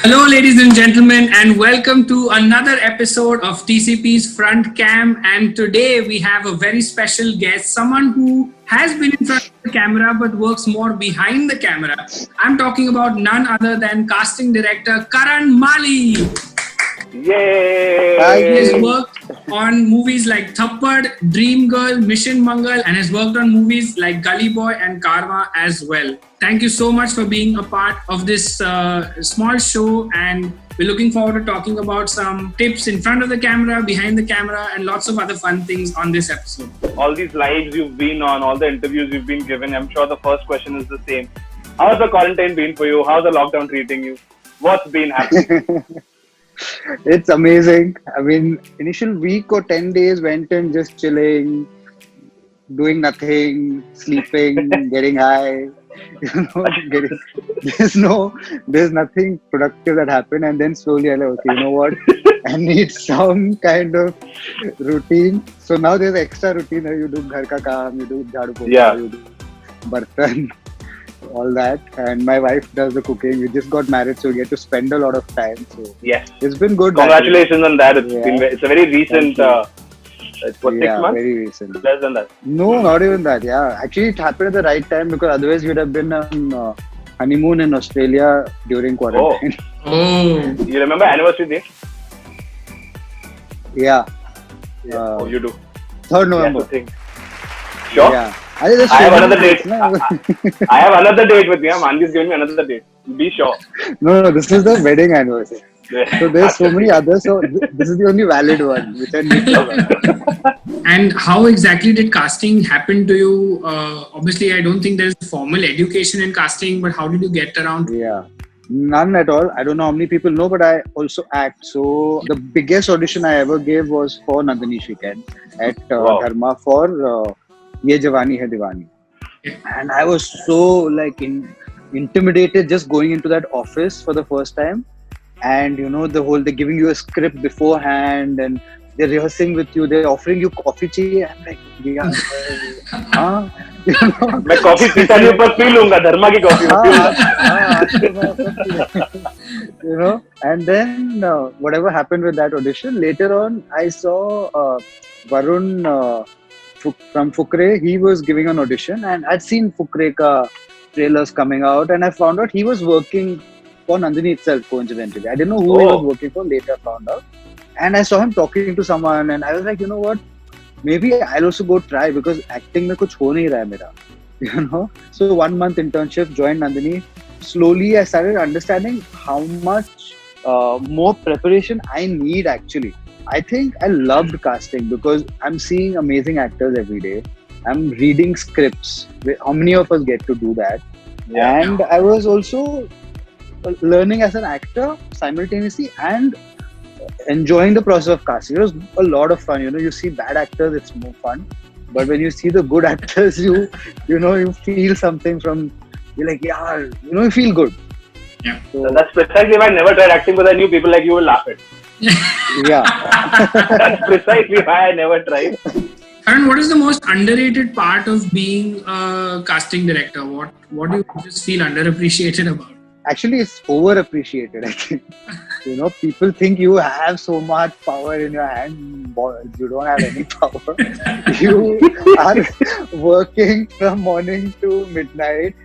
Hello, ladies and gentlemen, and welcome to another episode of TCP's Front Cam. And today we have a very special guest, someone who has been in front of the camera but works more behind the camera. I'm talking about none other than casting director Karan Mali. He has Yay! worked on movies like Thappad, Dream Girl, Mission Mangal, and has worked on movies like Gully Boy and Karma as well. Thank you so much for being a part of this small show, and we're looking forward to talking about some tips in front of the camera, behind the camera, and lots of other fun things on this episode. All these lives you've been on, all the interviews you've been given, I'm sure the first question is the same. How's the quarantine been for you? How's the lockdown treating you? What's been happening? It's amazing. I mean, initial week or 10 days went in just chilling, doing nothing, sleeping, getting high. There's nothing productive that happened. And then slowly I like, okay, you know what? I need some kind of routine. So now there's extra routine. You do ghar ka kaam, you do jhadu pocha, Yeah. you do bartan, all that. And my wife does the cooking. We just got married, so we get to spend a lot of time. So Yes. it's been good. Congratulations on that. Yeah. It's a very recent, Thank it's what, 6 Yeah, months? very recent. Less than that. No, not even that. Yeah, actually, it happened at the right time because otherwise we'd have been on honeymoon in Australia during quarantine. Oh, You remember anniversary date? Yeah, Oh, you do. 3rd Yes, November. I think. Sure. Yeah, I just I have showed another you date. this, na? I have another date with me. Manvi's giving me another date. Be sure. No, this is the wedding anniversary. So there's so many others. So this is the only valid one which I need to know. and how exactly did casting happen to you? Obviously, I don't think there's formal education in casting, but how did you get around? Yeah, none at all. I don't know how many people know, but I also act. So the biggest audition I ever gave was for Nandini Weekend at Wow. Dharma for Ye Jawani Hai Diwani. And I was so like intimidated just going into that office for the first time. And you know, they're giving you a script beforehand and they're rehearsing with you, they're offering you coffee tea. I'm like, yeah, huh? You know? मैं coffee पीता नहीं पर P लूंगा धर्मा की coffee में P लूंगा You know, and then whatever happened with that audition, later on I saw Varun from Fukre. He was giving an audition, and I'd seen Fukre ka trailers coming out, and I found out he was working for Nandini itself, coincidentally. I didn't know who he was working for, later found out. And I saw him talking to someone, and I was like, you know what, maybe I'll also go try, because acting mein kuch ho nahi raha hai mera. You know, so 1 month internship, joined Nandini. Slowly I started understanding how much more preparation I need actually. I think I loved casting because I'm seeing amazing actors every day. I'm reading scripts. How many of us get to do that? Yeah. And I was also learning as an actor simultaneously and enjoying the process of casting. It was a lot of fun. You know, you see bad actors, it's more fun. But when you see the good actors, you feel something from, you're like, yeah, you know, you feel good. Yeah. So, That's precisely why I never tried acting because I knew people like you will laugh at. yeah. That's precisely why I never tried. Karan, what is the most underrated part of being a casting director? What do you just feel underappreciated about? Actually, it's overappreciated, I think. You know, people think you have so much power in your hand. Boy, you don't have any power. You are working from morning to midnight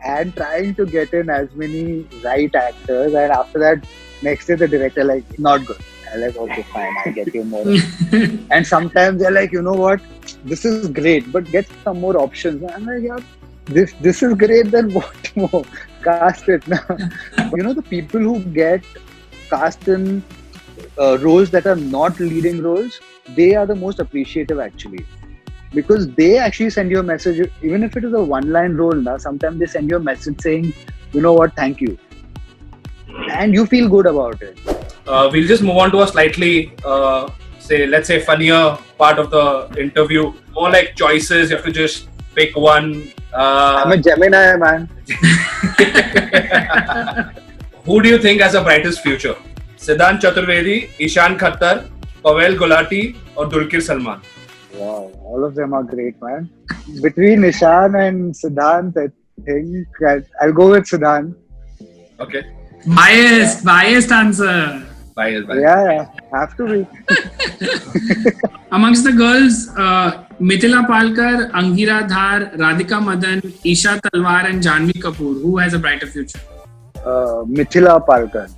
and trying to get in as many right actors. And after that, next day the director like, not good. I'm like, okay, fine, I'll get you more. And sometimes they're like, you know what, this is great, but get some more options. I'm like, yeah, this is great, then what more? Cast it now. You know, the people who get cast in roles that are not leading roles, they are the most appreciative actually. Because they actually send you a message, even if it is a one-line role, now sometimes they send you a message saying, you know what, thank you. And you feel good about it. We'll just move on to a slightly, let's say, funnier part of the interview. More like choices. You have to just pick one. I'm a Gemini, man. Who do you think has the brightest future? Siddhant Chaturvedi, Ishan Khattar, Pavel Gulati, or Dulquer Salman? Wow, all of them are great, man. Between Ishan and Siddhant, I think I'll go with Siddhant. Okay. Biased answer. Bias. Yeah, have to be. Amongst the girls, Mithila Palkar, Angira Dhar, Radhika Madan, Isha Talwar, and Janvi Kapoor. Who has a brighter future? Mithila Palkar.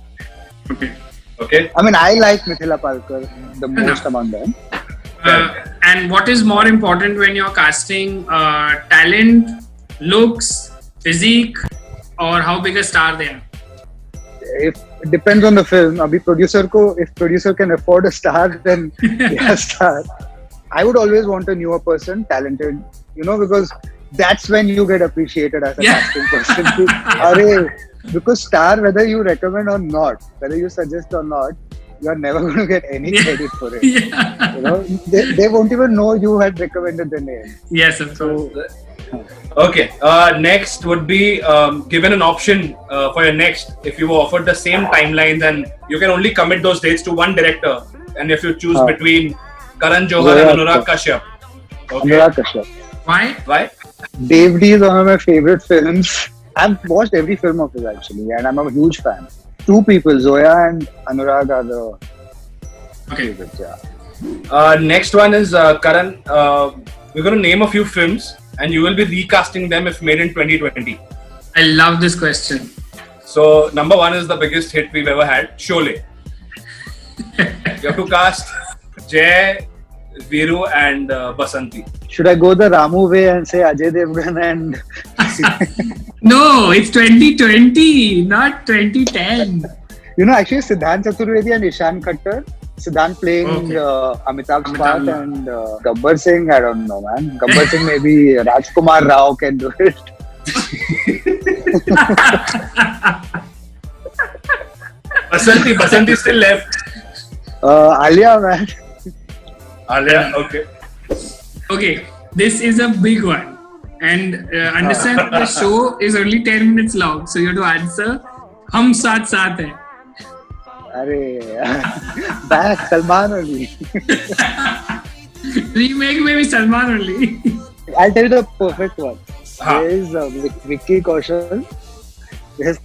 Okay. I mean, I like Mithila Palkar the most among them. And what is more important when you're casting? Talent, looks, physique, or how big a star they are? If it depends on the film. If producer can afford a star, then yeah, star. I would always want a newer person, talented, because that's when you get appreciated as a casting person. Because star, whether you recommend or not, whether you suggest or not, you are never going to get any credit for it. They won't even know you had recommended the name. Yes, of course. Okay. Next would be given an option for your next. If you were offered the same timelines and you can only commit those dates to one director, and if you choose between Karan Johar and Anurag Kashyap. Okay. Anurag Kashyap. Why? Dev D is one of my favorite films. I've watched every film of his actually, and I'm a huge fan. Two people, Zoya and Anurag, are the favorites. Yeah. Next one is Karan. We're going to name a few films, and you will be recasting them if made in 2020. I love this question. So number one is the biggest hit we've ever had, Sholay. You have to cast Jay, Viru, and Basanti. Should I go the Ramu way and say Ajay Devgan and? No, it's 2020, not 2010. Actually, Siddhant Chaturvedi and Ishan Khattar. Siddhant playing Amitabh's part and Gabbar Singh, I don't know, man. Gabbar Singh, maybe Rajkumar Rao can do it. Basanti still left. Alia, man. Alia, okay. Okay, this is a big one. And understand the show is only 10 minutes long. So you have to answer, Hum Saath Saath Hai. Back, Salman only. Remake maybe Salman only. I'll tell you the perfect one. Huh. There is Vicky Kaushal, there's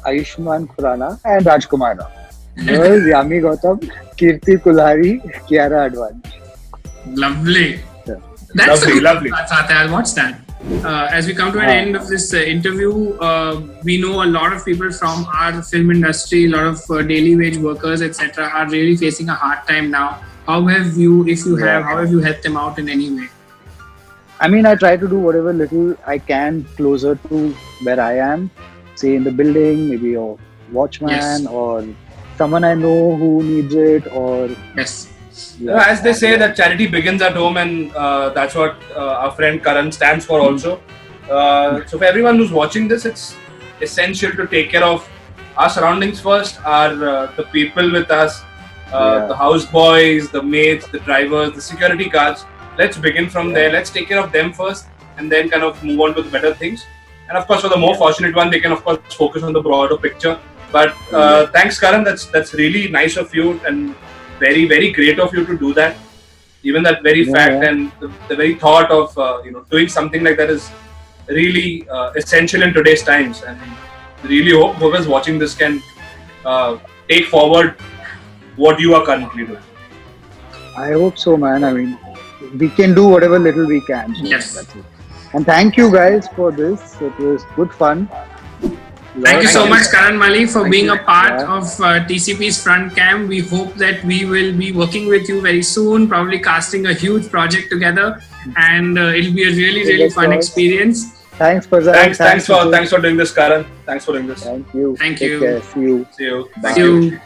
Ayushmann Khurrana and Rajkumar Rao. There is Yami Gautam, Kirti Kulhari, Kiara Advani. Lovely. Yeah. That's Lovely. I'll watch that. As we come to an end of this interview, we know a lot of people from our film industry, a lot of daily wage workers, etc., are really facing a hard time now. How have you, if you have, how have you helped them out in any way? I mean, I try to do whatever little I can closer to where I am. Say in the building, maybe a watchman or someone I know who needs it, or as they say that charity begins at home, and that's what our friend Karan stands for also. So for everyone who's watching this, it's essential to take care of our surroundings first, the people with us, the house boys, the maids, the drivers, the security guards. Let's begin from there. Let's take care of them first, and then kind of move on to the better things. And of course, for the more fortunate one, they can of course focus on the broader picture. But thanks, Karan. That's really nice of you, and very, very great of you to do that. Even that very fact and the very thought of doing something like that is really essential in today's times. And really hope whoever's watching this can take forward what you are currently doing. I hope so, man. I mean, we can do whatever little we can. So Yes. That's it. And thank you guys for this. It was good fun. Thank you so much, Karan Mali, for being a part Yeah. of TCP's Front Cam. We hope that we will be working with you very soon, probably casting a huge project together, and it'll be a really, really fun experience. Thanks, Farzan. Thanks for doing this, Karan. Thanks for doing this. Thank you. Thank Take you. care. See you. See you. See you.